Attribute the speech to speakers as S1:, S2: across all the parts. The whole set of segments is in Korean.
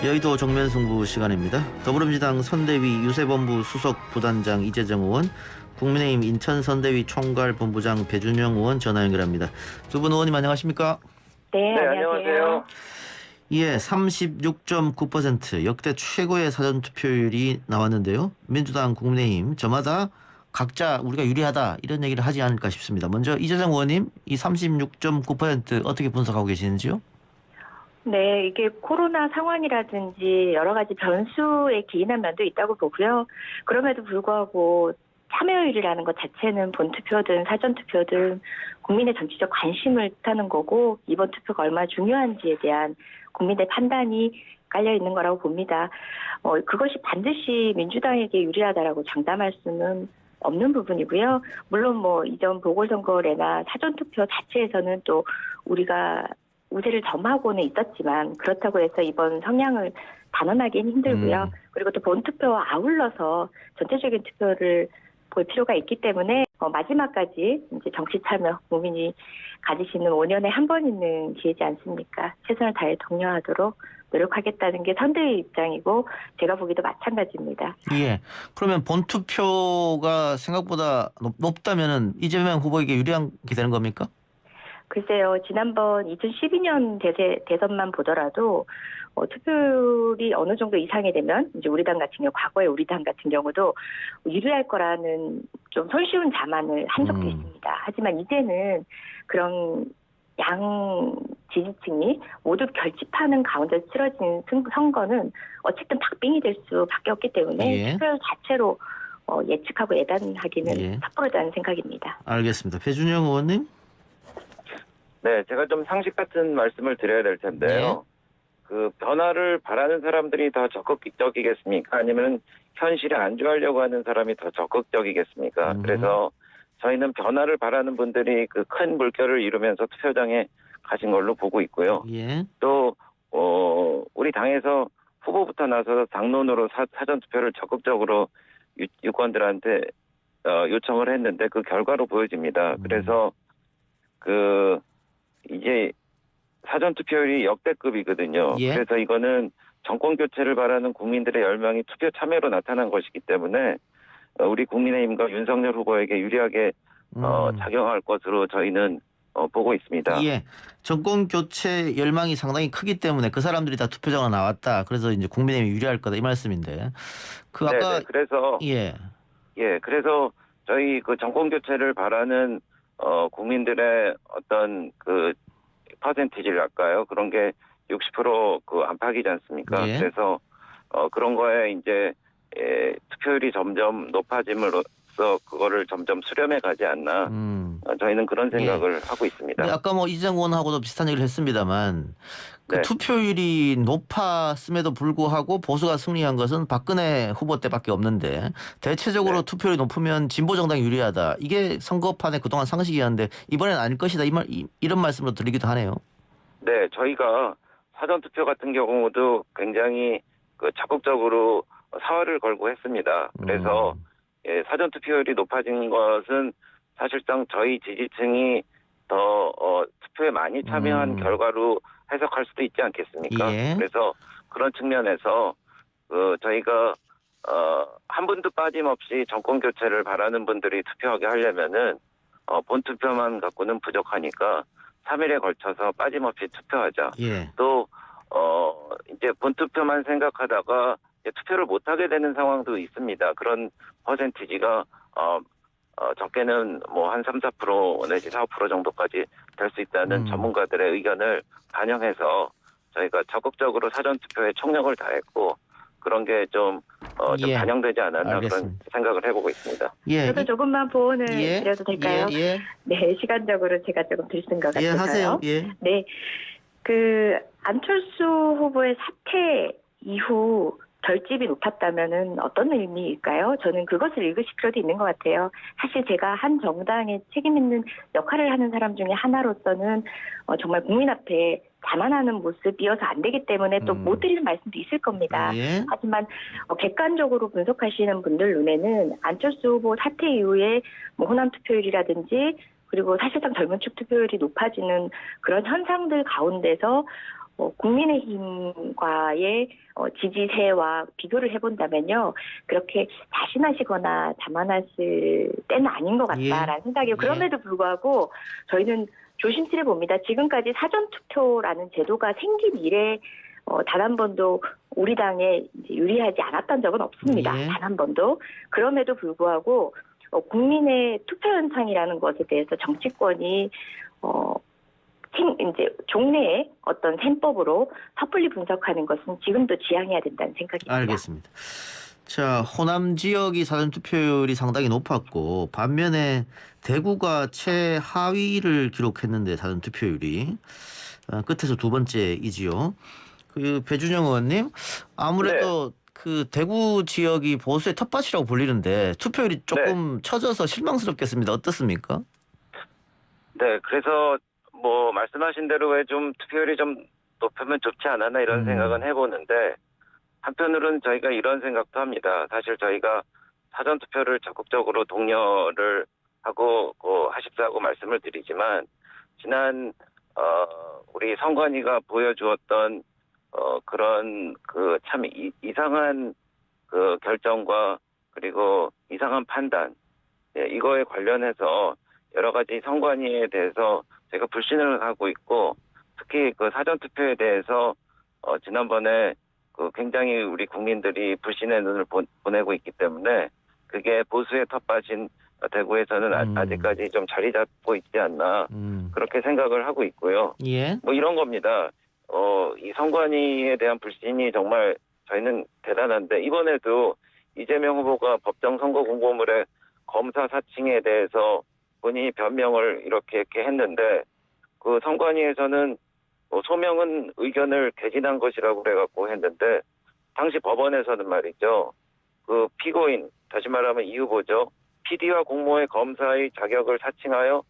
S1: 여의도 정면승부 시간입니다. 더불어민주당 선대위 유세본부 수석 부단장 이재정 의원, 국민의힘 인천선대위 총괄본부장 배준영 의원 전화 연결합니다. 두 분 의원님 안녕하십니까?
S2: 네,
S3: 안녕하세요.
S1: 예, 36.9% 역대 최고의 사전투표율이 나왔는데요. 민주당, 국민의힘 저마다 각자 우리가 유리하다 이런 얘기를 하지 않을까 싶습니다. 먼저 이재정 의원님, 이 36.9% 어떻게 분석하고 계시는지요?
S2: 네, 이게 코로나 상황이라든지 여러 가지 변수에 기인한 면도 있다고 보고요. 그럼에도 불구하고 참여율이라는 것 자체는 본투표든 사전투표든 국민의 전체적 관심을 뜻하는 거고, 이번 투표가 얼마나 중요한지에 대한 국민의 판단이 깔려 있는 거라고 봅니다. 그것이 반드시 민주당에게 유리하다라고 장담할 수는 없는 부분이고요. 물론 이전 보궐선거례나 사전투표 자체에서는 또 우리가 우세를 점하고는 있었지만, 그렇다고 해서 이번 성향을 단언하기는 힘들고요. 그리고 또 본투표와 아울러서 전체적인 투표를 볼 필요가 있기 때문에 마지막까지 이제 정치 참여, 국민이 가지시는 5년에 한 번 있는 기회지 않습니까? 최선을 다해 독려하도록 노력하겠다는 게 선대위 입장이고, 제가 보기도 마찬가지입니다.
S1: 예. 그러면 본투표가 생각보다 높다면은 이재명 후보에게 유리한 게 되는 겁니까?
S2: 글쎄요, 지난번 2012년 대선만 보더라도 투표율이 어느 정도 이상이 되면 이제 우리 당 같은 경우, 과거에 우리 당 같은 경우도 유리할 거라는 좀 손쉬운 자만을 한 적도 있습니다. 하지만 이제는 그런 양 지지층이 모두 결집하는 가운데 치러진 선거는 어쨌든 박빙이 될 수밖에 없기 때문에
S1: 예.
S2: 투표율 자체로 예측하고 예단하기는 섣부르다는 생각입니다.
S1: 알겠습니다. 배준영 의원님?
S3: 네, 제가 좀 상식 같은 말씀을 드려야 될 텐데요. 그 변화를 바라는 사람들이 더 적극적이겠습니까? 아니면 현실에 안주하려고 하는 사람이 더 적극적이겠습니까? 그래서 저희는 변화를 바라는 분들이 그 큰 물결을 이루면서 투표장에 가신 걸로 보고 있고요.
S1: 예.
S3: 또 우리 당에서 후보부터 나서서 당론으로 사전 투표를 적극적으로 유권들한테 요청을 했는데 그 결과로 보여집니다. 그래서 이제 사전 투표율이 역대급이거든요.
S1: 예.
S3: 그래서 이거는 정권 교체를 바라는 국민들의 열망이 투표 참여로 나타난 것이기 때문에 우리 국민의힘과 윤석열 후보에게 유리하게 작용할 것으로 저희는 보고 있습니다.
S1: 예. 정권 교체 열망이 상당히 크기 때문에 그 사람들이 다 투표장으로 나왔다. 그래서 이제 국민의힘이 유리할 거다 이 말씀인데. 그 아까
S3: 네네. 그래서 그래서 저희 그 정권 교체를 바라는 국민들의 어떤 그 퍼센티지랄까요? 그런 게 60% 안팎이지 않습니까?
S1: 예.
S3: 그래서 그런 거에 이제 투표율이 점점 높아짐으로써 그거를 점점 수렴해 가지 않나. 저희는 그런 생각을 하고 있습니다.
S1: 근데 아까 이재정 의원하고도 비슷한 얘기를 했습니다만 그 투표율이 높았음에도 불구하고 보수가 승리한 것은 박근혜 후보 때밖에 없는데, 대체적으로 투표율이 높으면 진보 정당이 유리하다. 이게 선거판에 그동안 상식이었는데 이번엔 아닐 것이다. 이런 말씀으로 드리기도 하네요.
S3: 네, 저희가 사전 투표 같은 경우도 굉장히 적극적으로 사활을 걸고 했습니다. 그래서 사전 투표율이 높아진 것은 사실상 저희 지지층이 더 투표에 많이 참여한 결과로 해석할 수도 있지 않겠습니까?
S1: 예.
S3: 그래서 그런 측면에서 저희가 한 분도 빠짐없이 정권 교체를 바라는 분들이 투표하게 하려면은 본 투표만 갖고는 부족하니까 3일에 걸쳐서 빠짐없이 투표하자.
S1: 예.
S3: 또 이제 본 투표만 생각하다가 이제 투표를 못 하게 되는 상황도 있습니다. 그런 퍼센티지가 적게는 한 3, 4% 내지 4, 5% 정도까지 될 수 있다는 전문가들의 의견을 반영해서 저희가 적극적으로 사전투표에 총력을 다했고, 그런 게 좀 반영되지 않았나.
S1: 알겠습니다.
S3: 그런 생각을 해보고 있습니다.
S1: 예.
S2: 저도 조금만 보온을 드려도 될까요?
S1: 예.
S2: 네, 시간적으로 제가 조금 들쓴 것 같아서요.
S1: 하세요. 예.
S2: 네, 안철수 후보의 사퇴 이후 결집이 높았다면은 어떤 의미일까요? 저는 그것을 읽으실 필요도 있는 것 같아요. 사실 제가 한 정당에 책임 있는 역할을 하는 사람 중에 하나로서는 정말 국민 앞에 자만하는 모습이어서 안 되기 때문에 또 못 드리는 말씀도 있을 겁니다. 하지만 객관적으로 분석하시는 분들 눈에는 안철수 후보 사퇴 이후에 호남 투표율이라든지, 그리고 사실상 젊은 축 투표율이 높아지는 그런 현상들 가운데서 국민의힘과의 지지세와 비교를 해본다면요. 그렇게 자신하시거나 자만하실 때는 아닌 것 같다라는 생각이에요. 그럼에도 불구하고 저희는 조심스레 봅니다. 지금까지 사전투표라는 제도가 생긴 이래 단 한 번도 우리 당에 이제 유리하지 않았던 적은 없습니다.
S1: 예.
S2: 단 한 번도. 그럼에도 불구하고 국민의 투표 현상이라는 것에 대해서 정치권이 이제 종래의 어떤 셈법으로 섣불리 분석하는 것은 지금도 지양해야 된다는 생각입니다.
S1: 알겠습니다. 자, 호남 지역이 사전투표율이 상당히 높았고 반면에 대구가 최하위를 기록했는데 사전투표율이 끝에서 두 번째이지요. 그 배준영 의원님 아무래도 그 대구 지역이 보수의 텃밭이라고 불리는데 투표율이 조금 처져서 실망스럽겠습니다. 어떻습니까?
S3: 네, 그래서 뭐 말씀하신 대로 왜 좀 투표율이 좀 높으면 좋지 않았나 이런 생각은 해보는데 한편으로는 저희가 이런 생각도 합니다. 사실 저희가 사전투표를 적극적으로 독려를 하고 하십사고 말씀을 드리지만 지난 우리 선관위가 보여주었던 그런 그 참 이상한 그 결정과 그리고 이상한 판단 이거에 관련해서 여러 가지 선관위에 대해서 제가 불신을 하고 있고 특히 그 사전투표에 대해서 지난번에 그 굉장히 우리 국민들이 불신의 눈을 보내고 있기 때문에 그게 보수의 텃밭인 대구에서는 아직까지 좀 자리 잡고 있지 않나 그렇게 생각을 하고 있고요.
S1: 예.
S3: 뭐 이런 겁니다. 이 선관위에 대한 불신이 정말 저희는 대단한데 이번에도 이재명 후보가 법정 선거 공보물에 검사 사칭에 대해서 본인이 변명을 이렇게 했는데 그 선관위에서는 소명은 의견을 개진한 것이라고 그래갖고 했는데 당시 법원에서는 말이죠. 그 피고인 다시 말하면 이 후보죠. PD와 공모의 검사의 자격을 사칭하여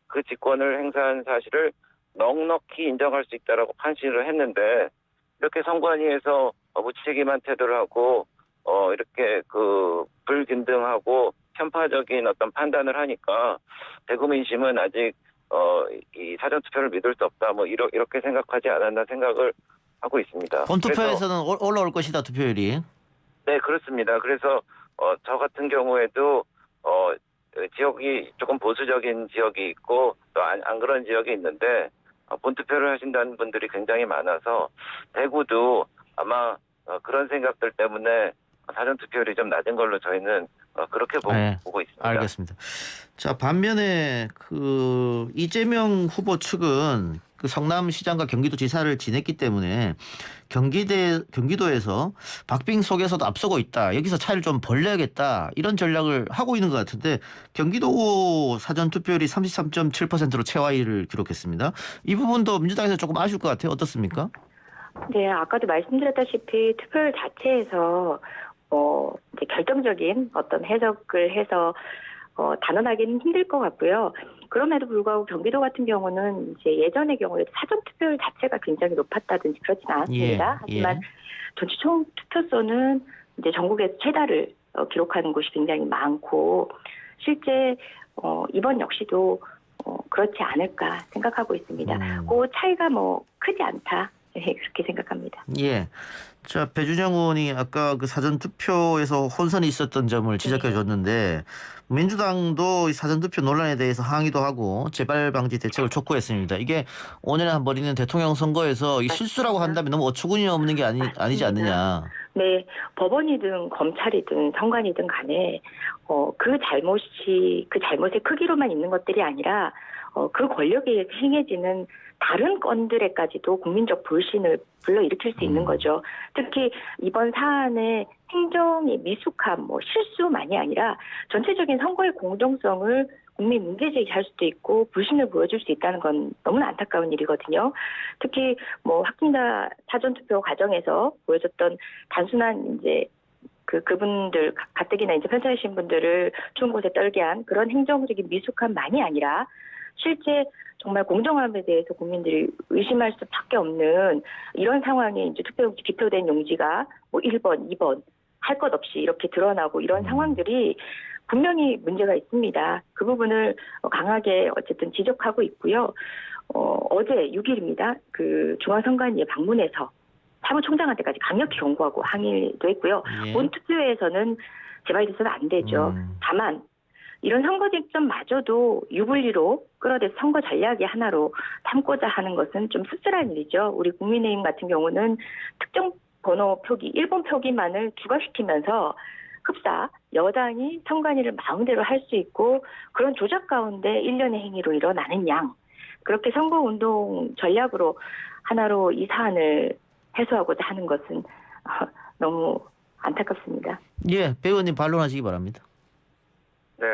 S3: 그 직권을 행사한 사실을 넉넉히 인정할 수 있다라고 판시를 했는데 이렇게 선관위에서 무책임한 태도를 하고 이렇게 그 불균등하고 편파적인 어떤 판단을 하니까 대구 민심은 아직 이 사전투표를 믿을 수 없다 뭐 이렇게 생각하지 않았나 생각을 하고 있습니다.
S1: 본투표에서는 올라올 것이다 투표율이.
S3: 네 그렇습니다. 그래서 저 같은 경우에도 지역이 조금 보수적인 지역이 있고 또 안 그런 지역이 있는데 본투표를 하신다는 분들이 굉장히 많아서 대구도 아마 그런 생각들 때문에 사전투표율이 좀 낮은 걸로 저희는 그렇게 보고 있습니다.
S1: 알겠습니다. 자, 반면에 그 이재명 후보 측은 그 성남시장과 경기도지사를 지냈기 때문에 경기도에서 박빙 속에서도 앞서고 있다. 여기서 차이를 좀 벌려야겠다. 이런 전략을 하고 있는 것 같은데 경기도 사전투표율이 33.7%로 최하위를 기록했습니다. 이 부분도 민주당에서 조금 아쉬울 것 같아요. 어떻습니까?
S2: 네, 아까도 말씀드렸다시피 투표율 자체에서 이제 결정적인 어떤 해석을 해서 단언하기는 힘들 것 같고요. 그럼에도 불구하고 경기도 같은 경우는 이제 예전의 경우에 사전 투표율 자체가 굉장히 높았다든지 그렇지는 않습니다. 하지만 전체 총 투표소는 이제 전국에서 최다를 기록하는 곳이 굉장히 많고 실제 이번 역시도 그렇지 않을까 생각하고 있습니다. 그 차이가 뭐 크지 않다. 네, 그렇게 생각합니다.
S1: 예. 자, 배준영 의원이 아까 그 사전투표에서 혼선이 있었던 점을 지적해 줬는데 민주당도 이 사전투표 논란에 대해서 항의도 하고 재발 방지 대책을 촉구했습니다. 이게 5년에 한 번 있는 대통령 선거에서 이 실수라고 한다면 너무 어처구니 없는 게 아니지 않느냐.
S2: 네, 법원이든 검찰이든 선관이든 간에 그 잘못의 크기로만 있는 것들이 아니라 그 권력에 행해지는 다른 건들에까지도 국민적 불신을 불러일으킬 수 있는 거죠. 특히 이번 사안의 행정의 미숙함, 실수만이 아니라 전체적인 선거의 공정성을 국민 문제 제기할 수도 있고 불신을 보여줄 수 있다는 건 너무나 안타까운 일이거든요. 특히 확진자 사전투표 과정에서 보여줬던 단순한 이제 그분들 가뜩이나 이제 편찮으신 분들을 추운 곳에 떨게 한 그런 행정적인 미숙함만이 아니라 실제 정말 공정함에 대해서 국민들이 의심할 수밖에 없는 이런 상황에 이제 투표용지 기표된 용지가 1번, 2번 할 것 없이 이렇게 드러나고 이런 상황들이 분명히 문제가 있습니다. 그 부분을 강하게 어쨌든 지적하고 있고요. 어제 6일입니다. 그 중앙선관위에 방문해서 사무총장한테까지 강력히 경고하고 항의도 했고요.
S1: 예.
S2: 본투표에서는 재발돼서는 안 되죠. 다만 이런 선거 쟁점마저도 유불리로 끌어대서 선거 전략의 하나로 삼고자 하는 것은 좀 씁쓸한 일이죠. 우리 국민의힘 같은 경우는 특정 번호 표기, 1번 표기만을 추가시키면서 흡사 여당이 선관위를 마음대로 할 수 있고 그런 조작 가운데 일련의 행위로 일어나는 양. 그렇게 선거운동 전략으로 하나로 이 사안을 해소하고자 하는 것은 너무 안타깝습니다.
S1: 예, 배 의원님 반론하시기 바랍니다.
S3: 네,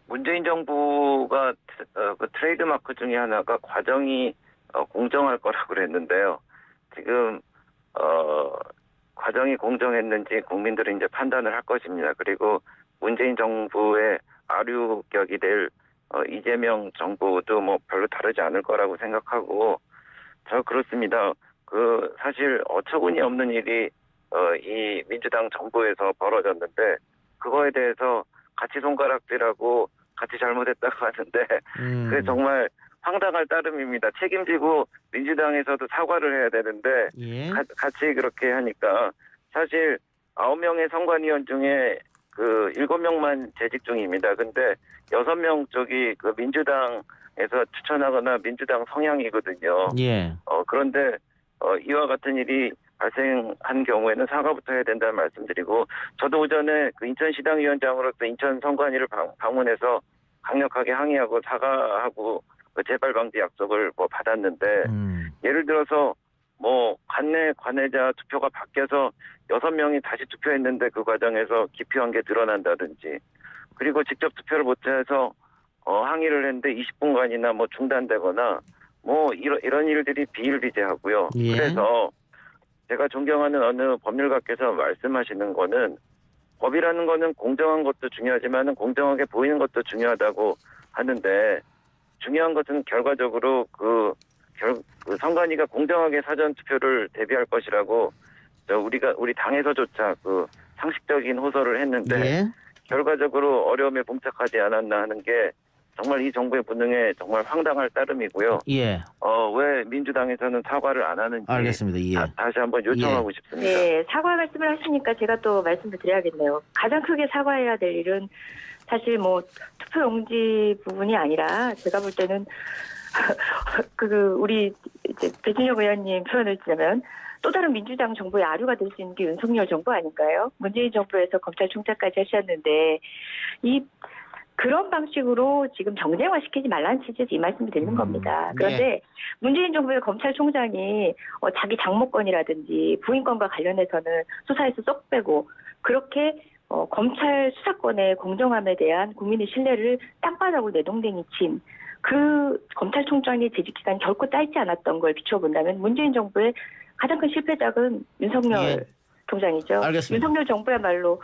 S3: 문재인 정부가 그 트레이드마크 중에 하나가 과정이 공정할 거라고 그랬는데요. 지금 과정이 공정했는지 국민들은 이제 판단을 할 것입니다. 그리고 문재인 정부의 아류격이 될 이재명 정부도 뭐 별로 다르지 않을 거라고 생각하고 저 그렇습니다. 그 사실 어처구니 없는 일이 이 민주당 정부에서 벌어졌는데 그거에 대해서 같이 손가락질하고 같이 잘못했다고 하는데 그게 정말 황당할 따름입니다. 책임지고 민주당에서도 사과를 해야 되는데
S1: 예.
S3: 같이 그렇게 하니까 사실 9명의 선관위원 중에 그 7명만 재직 중입니다. 근데 6명 쪽이 그 민주당에서 추천하거나 민주당 성향이거든요.
S1: 예.
S3: 그런데 이와 같은 일이 발생한 경우에는 사과부터 해야 된다는 말씀드리고 저도 오전에 그 인천시당위원장으로서 인천 선관위를 방문해서 강력하게 항의하고 사과하고 그 재발 방지 약속을 뭐 받았는데 예를 들어서 뭐 관내자 투표가 바뀌어서 6명이 다시 투표했는데 그 과정에서 기피한 게 드러난다든지 그리고 직접 투표를 못해서 항의를 했는데 20분간이나 뭐 중단되거나 뭐 이런 일들이 비일비재하고요.
S1: 예.
S3: 그래서 제가 존경하는 어느 법률가께서 말씀하시는 거는 법이라는 거는 공정한 것도 중요하지만 공정하게 보이는 것도 중요하다고 하는데 중요한 것은 결과적으로 그 선관위가 공정하게 사전 투표를 대비할 것이라고 우리 당에서조차 그 상식적인 호소를 했는데
S1: 예.
S3: 결과적으로 어려움에 봉착하지 않았나 하는 게 정말 이 정부의 무능에 정말 황당할 따름이고요.
S1: 예.
S3: 왜 민주당에서는 사과를 안 하는지
S1: 알겠습니다. 예.
S3: 다시 한번 요청하고 싶습니다.
S2: 네, 사과 말씀을 하시니까 제가 또 말씀을 드려야겠네요. 가장 크게 사과해야 될 일은 사실 뭐 투표 용지 부분이 아니라 제가 볼 때는 우리 이제 배진혁 의원님 표현을 쓰자면 또 다른 민주당 정부의 아류가 될 수 있는 게 윤석열 정부 아닌가요? 문재인 정부에서 검찰총장까지 하셨는데 그런 방식으로 지금 정쟁화시키지 말라는 취지에서 이 말씀을 드리는 겁니다. 그런데
S1: 네.
S2: 문재인 정부의 검찰총장이 자기 장모권이라든지 부인권과 관련해서는 수사에서 쏙 빼고 그렇게 검찰 수사권의 공정함에 대한 국민의 신뢰를 땅바닥으로 내동댕이 친 그 검찰총장의 재직기간이 결코 짧지 않았던 걸 비춰본다면 문재인 정부의 가장 큰 실패작은 윤석열
S1: 예.
S2: 총장이죠.
S1: 알겠습니다.
S2: 윤석열 정부야말로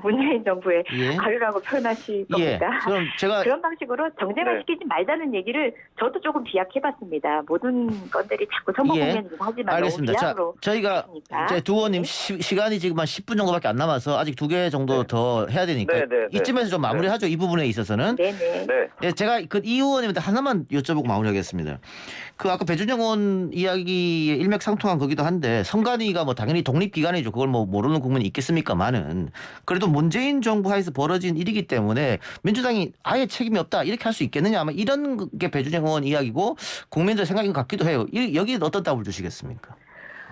S2: 문재인 정부의
S1: 예.
S2: 아류라고 표현하실
S1: 예.
S2: 겁니다.
S1: 그럼 제가
S2: 그런 방식으로 정쟁화시키지 말자는 얘기를 저도 조금 비약해봤습니다. 모든 건들이 자꾸 선거
S1: 예.
S2: 국면이긴 하지만
S1: 알겠습니다.
S2: 너무
S1: 자,
S2: 비약으로
S1: 저희가
S2: 하시니까.
S1: 이제 두 의원님 시간이 지금 한 10분 정도밖에 안 남아서 아직 2개 정도
S3: 네.
S1: 더 해야 되니까
S3: 네, 네, 네.
S1: 이쯤에서 좀 마무리하죠. 이 부분에 있어서는.
S2: 네네.
S3: 네.
S1: 예, 제가 이 의원님한테 하나만 여쭤보고 마무리하겠습니다. 아까 배준영 의원 이야기에 일맥상통한 거기도 한데 선관위가 뭐 당연히 독립기관이죠. 그걸 뭐 모르는 국민이 있겠습니까만은 그래도 문재인 정부 하에서 벌어진 일이기 때문에 민주당이 아예 책임이 없다 이렇게 할 수 있겠느냐 아마 이런 게 배준영 의원 이야기고 국민들 생각인 것 같기도 해요. 여기 어떤 답을 주시겠습니까?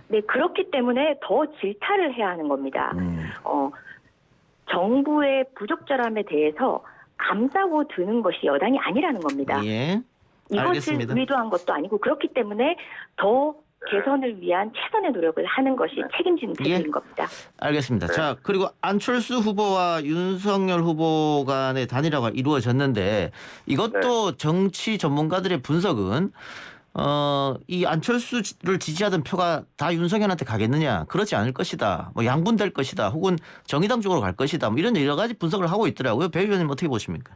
S2: 네, 그렇기 때문에 더 질타를 해야 하는 겁니다. 정부의 부적절함에 대해서 감싸고 드는 것이 여당이 아니라는 겁니다.
S1: 예.
S2: 이것을
S1: 알겠습니다.
S2: 의도한 것도 아니고 그렇기 때문에 더 개선을 위한 최선의 노력을 하는 것이 책임지는 태도인 겁니다.
S1: 알겠습니다. 자, 그리고 안철수 후보와 윤석열 후보 간의 단일화가 이루어졌는데 이것도 정치 전문가들의 분석은 이 안철수를 지지하던 표가 다 윤석열한테 가겠느냐? 그렇지 않을 것이다. 뭐 양분될 것이다. 혹은 정의당 쪽으로 갈 것이다. 뭐 이런 여러 가지 분석을 하고 있더라고요. 배 의원님 어떻게 보십니까?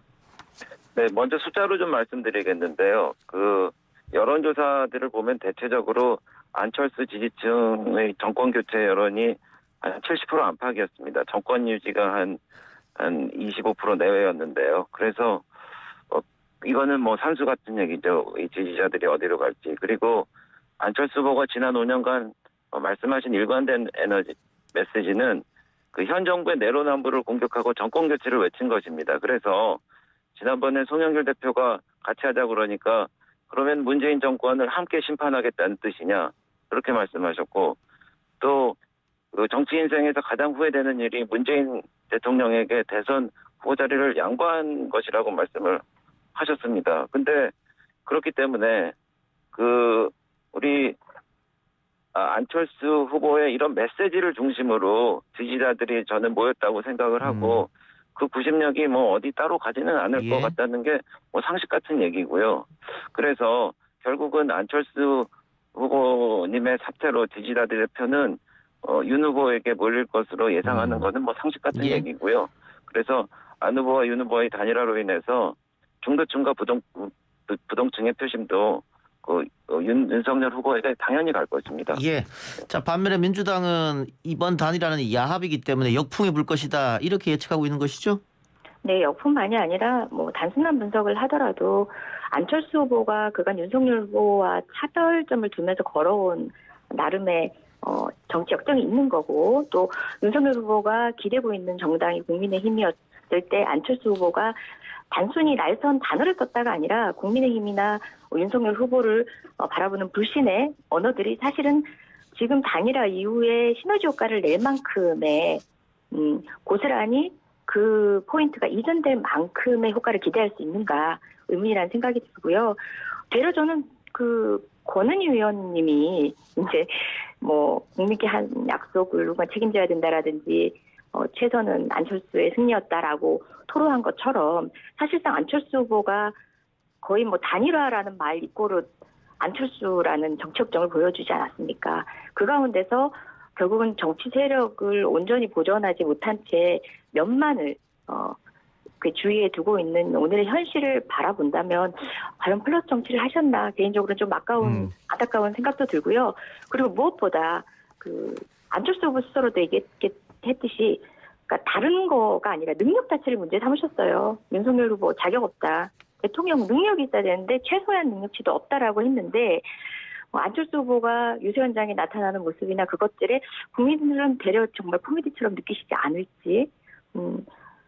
S3: 네, 먼저 숫자로 좀 말씀드리겠는데요. 그 여론조사들을 보면 대체적으로 안철수 지지층의 정권 교체 여론이 한 70% 안팎이었습니다. 정권 유지가 한 한 25% 내외였는데요. 그래서 이거는 뭐 산수 같은 얘기죠. 이 지지자들이 어디로 갈지. 그리고 안철수 후보가 지난 5년간 말씀하신 일관된 에너지 메시지는 그 현 정부의 내로남불을 공격하고 정권 교체를 외친 것입니다. 그래서 지난번에 송영길 대표가 같이 하자 그러니까 그러면 문재인 정권을 함께 심판하겠다는 뜻이냐 그렇게 말씀하셨고 또 그 정치 인생에서 가장 후회되는 일이 문재인 대통령에게 대선 후보 자리를 양보한 것이라고 말씀을 하셨습니다. 근데 그렇기 때문에 우리 안철수 후보의 이런 메시지를 중심으로 지지자들이 저는 모였다고 생각을 하고 그 구심력이 뭐 어디 따로 가지는 않을 것 같다는 게 뭐 상식 같은 얘기고요. 그래서 결국은 안철수 후보님의 사퇴로 지지자들의 표는 윤 후보에게 몰릴 것으로 예상하는 것은 뭐 상식 같은 얘기고요. 그래서 안 후보와 윤 후보의 단일화로 인해서 중도층과 부동층의 표심도 윤석열 후보에게 당연히 갈 것입니다.
S1: 예. 자, 반면에 민주당은 이번 단일화는 야합이기 때문에 역풍이 불 것이다. 이렇게 예측하고 있는 것이죠?
S2: 네, 역뿐만이 아니라 뭐 단순한 분석을 하더라도 안철수 후보가 그간 윤석열 후보와 차별점을 두면서 걸어온 나름의 정치 역정이 있는 거고 또 윤석열 후보가 기대고 있는 정당이 국민의힘이었을 때 안철수 후보가 단순히 날선 단어를 썼다가 아니라 국민의힘이나 윤석열 후보를 바라보는 불신의 언어들이 사실은 지금 단일화 이후에 시너지 효과를 낼 만큼의 고스란히 그 포인트가 이전될 만큼의 효과를 기대할 수 있는가 의문이라는 생각이 들고요. 되려 저는 권은희 의원님이 이제 뭐 국민께 한 약속을 누가 책임져야 된다라든지 최선은 안철수의 승리였다라고 토로한 것처럼 사실상 안철수 후보가 거의 뭐 단일화라는 말 이꼬르 안철수라는 정치 역정을 보여주지 않았습니까? 그 가운데서 결국은 정치 세력을 온전히 보존하지 못한 채 몇만을 그 주위에 두고 있는 오늘의 현실을 바라본다면 과연 플러스 정치를 하셨나 개인적으로 좀 안타까운 생각도 들고요. 그리고 무엇보다 안철수 후보 스스로도 얘기했듯이 그러니까 다른 거가 아니라 능력 자체를 문제 삼으셨어요. 윤석열 후보 자격 없다. 대통령 능력이 있어야 되는데 최소한 능력치도 없다라고 했는데 안철수 후보가 유세현장에 나타나는 모습이나 그것들에 국민들은 대려 정말 코미디처럼 느끼시지 않을지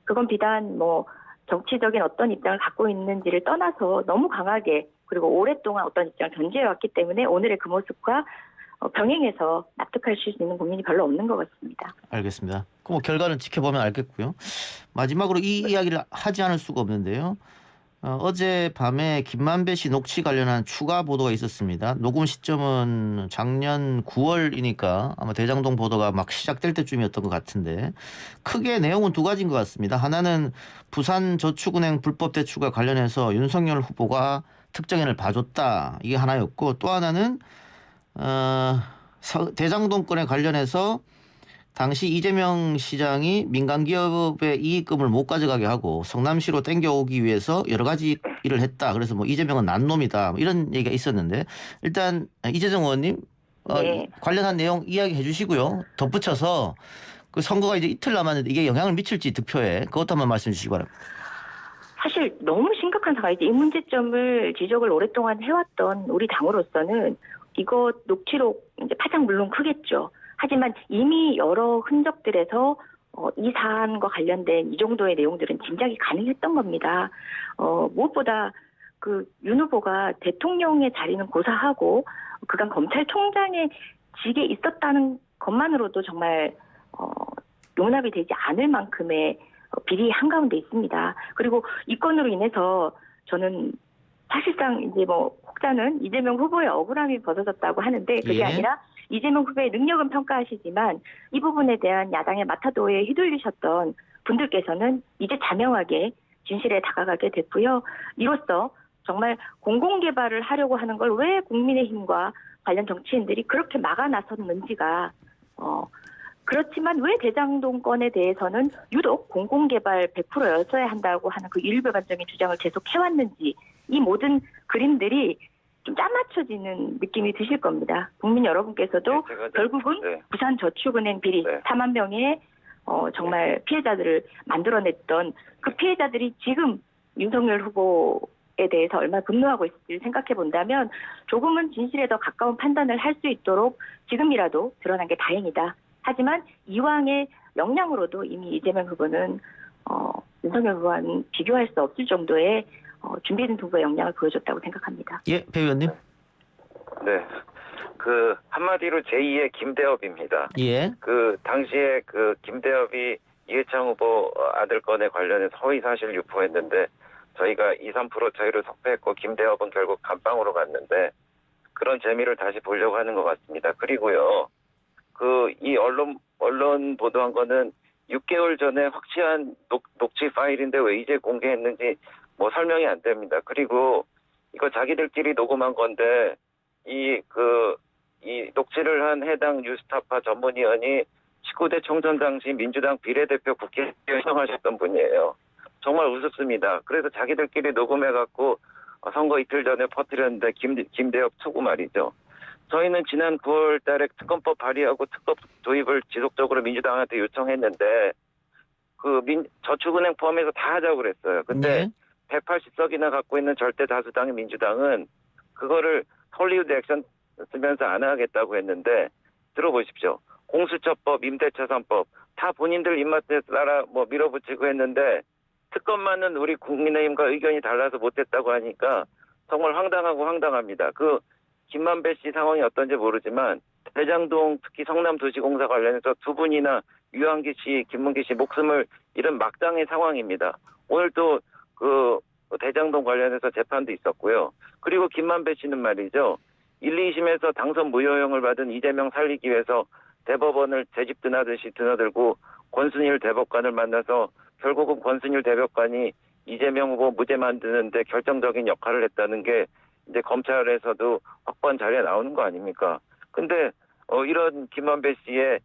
S2: 그건 비단 뭐 정치적인 어떤 입장을 갖고 있는지를 떠나서 너무 강하게 그리고 오랫동안 어떤 입장을 견지해왔기 때문에 오늘의 그 모습과 병행해서 납득할 수 있는 국민이 별로 없는 것 같습니다.
S1: 알겠습니다. 그럼 뭐 결과는 지켜보면 알겠고요. 마지막으로 이 이야기를 하지 않을 수가 없는데요. 어제 밤에 김만배 씨 녹취 관련한 추가 보도가 있었습니다. 녹음 시점은 작년 9월이니까 아마 대장동 보도가 막 시작될 때쯤이었던 것 같은데 크게 내용은 두 가지인 것 같습니다. 하나는 부산저축은행 불법 대출과 관련해서 윤석열 후보가 특정인을 봐줬다. 이게 하나였고 또 하나는 대장동 건에 관련해서 당시 이재명 시장이 민간 기업의 이익금을 못 가져가게 하고 성남시로 땡겨오기 위해서 여러 가지 일을 했다. 그래서 뭐 이재명은 난놈이다. 뭐 이런 얘기가 있었는데 일단 이재정 의원님
S2: 네.
S1: 관련한 내용 이야기해 주시고요. 덧붙여서 그 선거가 이제 이틀 남았는데 이게 영향을 미칠지 득표에 그것 한번 말씀해 주시기 바랍니다.
S2: 사실 너무 심각한 상황이지. 이 문제점을 지적을 오랫동안 해왔던 우리 당으로서는 이거 녹취록 이제 파장 물론 크겠죠. 하지만 이미 여러 흔적들에서 이 사안과 관련된 이 정도의 내용들은 짐작이 가능했던 겁니다. 무엇보다 윤 후보가 대통령의 자리는 고사하고 그간 검찰총장의 직에 있었다는 것만으로도 정말 용납이 되지 않을 만큼의 비리 한가운데 있습니다. 그리고 이 건으로 인해서 저는 사실상 이제 뭐 혹자는 이재명 후보의 억울함이 벗어졌다고 하는데 그게 아니라 이재명 후보의 능력은 평가하시지만 이 부분에 대한 야당의 마타도에 휘둘리셨던 분들께서는 이제 자명하게 진실에 다가가게 됐고요. 이로써 정말 공공개발을 하려고 하는 걸 왜 국민의힘과 관련 정치인들이 그렇게 막아 나섰는지가 그렇지만 왜 대장동 건에 대해서는 유독 공공개발 100%였어야 한다고 하는 그 일배반적인 주장을 계속 해왔는지 이 모든 그림들이 좀 짜맞춰지는 느낌이 드실 겁니다. 국민 여러분께서도 결국은 부산저축은행 비리 4만 명의 정말 피해자들을 만들어냈던 그 피해자들이 지금 윤석열 후보에 대해서 얼마나 분노하고 있을지 생각해 본다면 조금은 진실에 더 가까운 판단을 할 수 있도록 지금이라도 드러난 게 다행이다. 하지만 이왕의 역량으로도 이미 이재명 후보는 윤석열 후보와는 비교할 수 없을 정도의 준비된 후보의 역량을 보여줬다고 생각합니다.
S1: 예, 배 의원님.
S3: 네. 그 한마디로 제2의 김대엽입니다.
S1: 예.
S3: 그 당시에 그 김대엽이 이해창 후보 아들 건에 관련해서 허위 사실 유포했는데 저희가 2~3% 차이로 석패했고 김대엽은 결국 감방으로 갔는데 그런 재미를 다시 보려고 하는 것 같습니다. 그리고요. 그 이 언론 보도한 거는 6개월 전에 확실한 녹취 파일인데 왜 이제 공개했는지 뭐 설명이 안 됩니다. 그리고 이거 자기들끼리 녹음한 건데 이 녹취를 한 해당 뉴스타파 전문위원이 19대 총선 당시 민주당 비례대표 국회의원 활동하셨던 분이에요. 정말 우습습니다. 그래서 자기들끼리 녹음해갖고 선거 이틀 전에 퍼뜨렸는데 김대엽 투구 말이죠. 저희는 지난 9월 달에 특검법 발의하고 특검 도입을 지속적으로 민주당한테 요청했는데 저축은행 포함해서 다 하자고 그랬어요. 근데
S1: 네.
S3: 180석이나 갖고 있는 절대 다수당의 민주당은 그거를 헐리우드 액션 쓰면서 안 하겠다고 했는데 들어보십시오. 공수처법, 임대차 3법 다 본인들 입맛에 따라 뭐 밀어붙이고 했는데 특검만은 우리 국민의힘과 의견이 달라서 못했다고 하니까 정말 황당하고 황당합니다. 그 김만배 씨 상황이 어떤지 모르지만 대장동 특히 성남도시공사 관련해서 두 분이나 유한기 씨, 김문기 씨 목숨을 잃은 막장의 상황입니다. 오늘 또 그 대장동 관련해서 재판도 있었고요. 그리고 김만배 씨는 말이죠. 1, 2심에서 당선 무효형을 받은 이재명 살리기 위해서 대법원을 제집 드나듯이 드나들고 권순일 대법관을 만나서 결국은 권순일 대법관이 이재명 후보 무죄 만드는데 결정적인 역할을 했다는 게 이제 검찰에서도 확보한 자료에 나오는 거 아닙니까? 근데 이런 김만배 씨의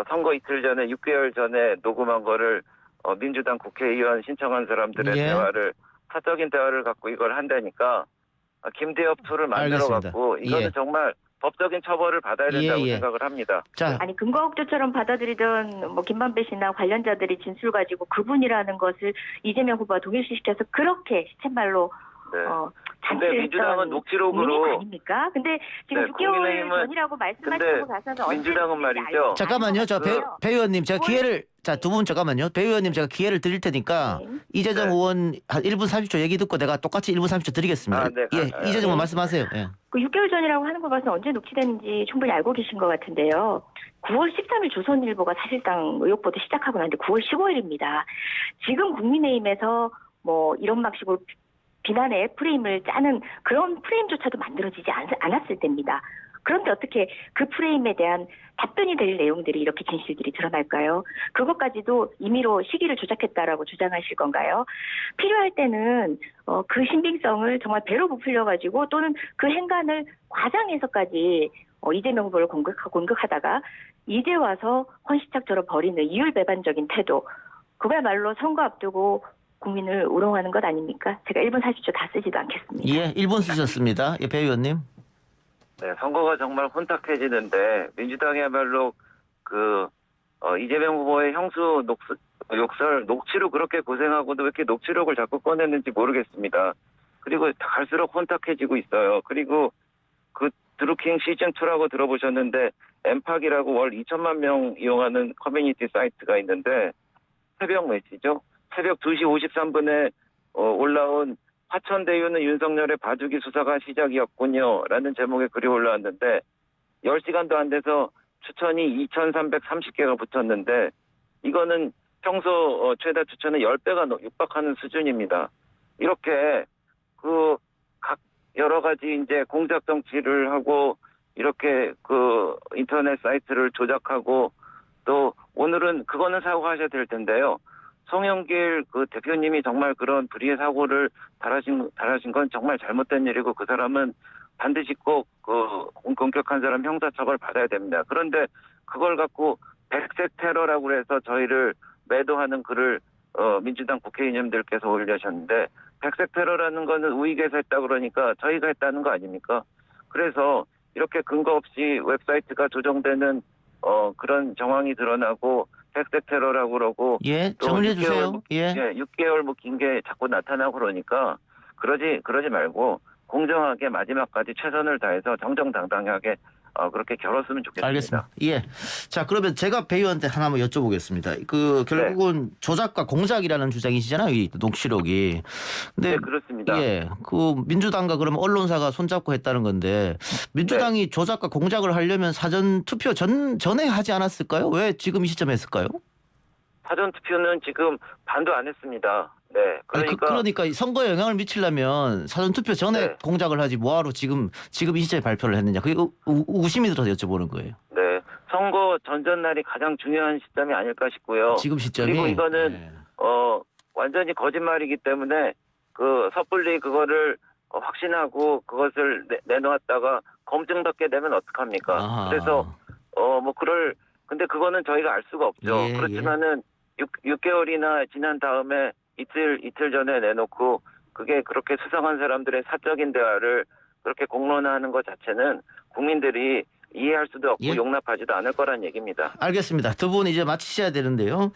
S3: 선거 이틀 전에 6개월 전에 녹음한 거를 민주당 국회의원 신청한 사람들의
S1: 예.
S3: 대화를 사적인 대화를 갖고 이걸 한다니까 김대엽 투를 만들어 갖고 이거는
S1: 예.
S3: 정말 법적인 처벌을 받아야 된다고
S1: 예.
S3: 생각을 합니다.
S1: 자,
S2: 아니 근거옥조처럼 받아들이던 뭐 김만배 씨나 관련자들이 진술 가지고 그분이라는 것을 이재명 후보와 동일시시켜서 그렇게 시쳇말로
S3: 네.
S2: 잔치를
S3: 근데 민주당은
S2: 했던
S3: 녹취록으로
S2: 의미가 아닙니까? 근데 지금
S3: 네,
S2: 6개월
S3: 국민의힘은-
S2: 전이라고 말씀하시고 가서는
S3: 민주당은 말이죠.
S1: 잠깐만요. 배 의원님 제가 기회를 두 분 잠깐만요. 배 의원님 제가 기회를 드릴 테니까
S2: 네.
S1: 이재정
S3: 네.
S1: 의원 한 1분 30초 얘기 듣고 내가 똑같이 1분 30초 드리겠습니다.
S3: 네.
S1: 예, 이재정 의원 말씀하세요. 예.
S2: 그 6개월 전이라고 하는 거 봐서 언제 녹취됐는지 충분히 알고 계신 것 같은데요. 9월 13일 조선일보가 사실상 의혹보도 시작하고 난데 9월 15일입니다. 지금 국민의힘에서 뭐 이런 막식으로 비난의 프레임을 짜는 그런 프레임조차도 만들어지지 않았을 때입니다. 그런데 어떻게 그 프레임에 대한 답변이 될 내용들이 이렇게 진실들이 드러날까요? 그것까지도 임의로 시기를 조작했다라고 주장하실 건가요? 필요할 때는 그 신빙성을 정말 배로 부풀려가지고 또는 그 행간을 과장해서까지 이재명 후보를 공격하다가 이제 와서 헌시착처럼 벌이는 이율배반적인 태도, 그야말로 선거 앞두고 국민을 우롱하는 것 아닙니까? 제가 1분 40초 다 쓰지도 않겠습니다.
S1: 예, 1분 쓰셨습니다. 예, 배 의원님.
S3: 네, 선거가 정말 혼탁해지는데 민주당이야말로 이재명 후보의 형수 욕설 녹취로 그렇게 고생하고도 왜 이렇게 녹취록을 자꾸 꺼냈는지 모르겠습니다. 그리고 갈수록 혼탁해지고 있어요. 그리고 그 드루킹 시즌2라고 들어보셨는데 엠팍이라고 월 2천만 명 이용하는 커뮤니티 사이트가 있는데 새벽 몇 시죠? 새벽 2시 53분에 올라온 화천대유는 윤석열의 봐주기 수사가 시작이었군요. 라는 제목의 글이 올라왔는데 10시간도 안 돼서 추천이 2,330개가 붙었는데 이거는 평소 최다 추천의 10배가 육박하는 수준입니다. 이렇게 각 여러 가지 이제 공작 정치를 하고 이렇게 인터넷 사이트를 조작하고 또 오늘은 그거는 사과하셔야 될 텐데요. 송영길 대표님이 정말 그런 불의의 사고를 달하신 건 정말 잘못된 일이고 그 사람은 반드시 꼭 공격한 사람 형사처벌 받아야 됩니다. 그런데 그걸 갖고 백색 테러라고 해서 저희를 매도하는 글을 민주당 국회의원님들께서 올리셨는데 백색 테러라는 거는 우익에서 했다 그러니까 저희가 했다는 거 아닙니까? 그래서 이렇게 근거 없이 웹사이트가 조정되는 그런 정황이 드러나고 백색 테러라고 그러고
S1: 예,
S3: 또
S1: 정리해
S3: 6개월
S1: 주세요. 예.
S3: 6개월 뭐 긴 게 자꾸 나타나고 그러니까 그러지 말고 공정하게 마지막까지 최선을 다해서 정정당당하게 그렇게 겨뤘으면 좋겠습니다.
S1: 알겠습니다. 예. 자, 그러면 제가 배 의원한테 하나만 여쭤보겠습니다. 그 결국은 조작과 공작이라는 주장이시잖아요, 이 녹취록이. 근데
S3: 네, 그렇습니다.
S1: 예, 그 민주당과 그러면 언론사가 손잡고 했다는 건데 민주당이 조작과 공작을 하려면 사전 투표 전에 하지 않았을까요? 왜 지금 이 시점에 했을까요?
S3: 사전 투표는 지금 반도 안 했습니다. 네, 그러니까
S1: 그러니까 선거에 영향을 미치려면 사전 투표 전에
S3: 네.
S1: 공작을 하지 뭐하러 지금 이 시점에 발표를 했느냐. 그게 의심이 들어서 여쭤보는 거예요.
S3: 네, 선거 전전날이 가장 중요한 시점이 아닐까 싶고요.
S1: 지금 시점이
S3: 그리고 이거는
S1: 예.
S3: 완전히 거짓말이기 때문에 그 섣불리 그거를 확신하고 그것을 내놓았다가 검증받게 되면 어떡합니까?
S1: 아하.
S3: 그래서 근데 그거는 저희가 알 수가 없죠.
S1: 예,
S3: 그렇지만은 6개월이나 지난 다음에 이틀 전에 내놓고 그게 그렇게 수상한 사람들의 사적인 대화를 그렇게 공론화하는 것 자체는 국민들이 이해할 수도 없고
S1: 예.
S3: 용납하지도 않을 거란 얘기입니다.
S1: 알겠습니다. 두 분 이제 마치셔야 되는데요.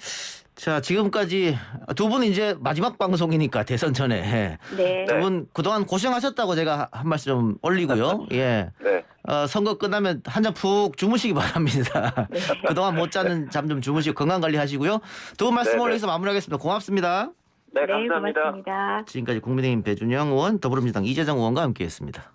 S1: 자, 지금까지 두 분 이제 마지막 방송이니까 대선 전에
S2: 네.
S1: 두 분 그동안 고생하셨다고 제가 한 말씀 좀 올리고요. 예.
S3: 네.
S1: 선거 끝나면 한 잔 푹 주무시기 바랍니다.
S2: 네.
S1: 그동안 못 자는 잠 좀 주무시고 건강 관리하시고요. 두 분 말씀
S3: 네, 네.
S1: 올려서 마무리하겠습니다. 고맙습니다.
S3: 네, 감사합니다.
S2: 고맙습니다.
S1: 지금까지 국민의힘 배준영 의원, 더불어민주당 이재정 의원과 함께했습니다.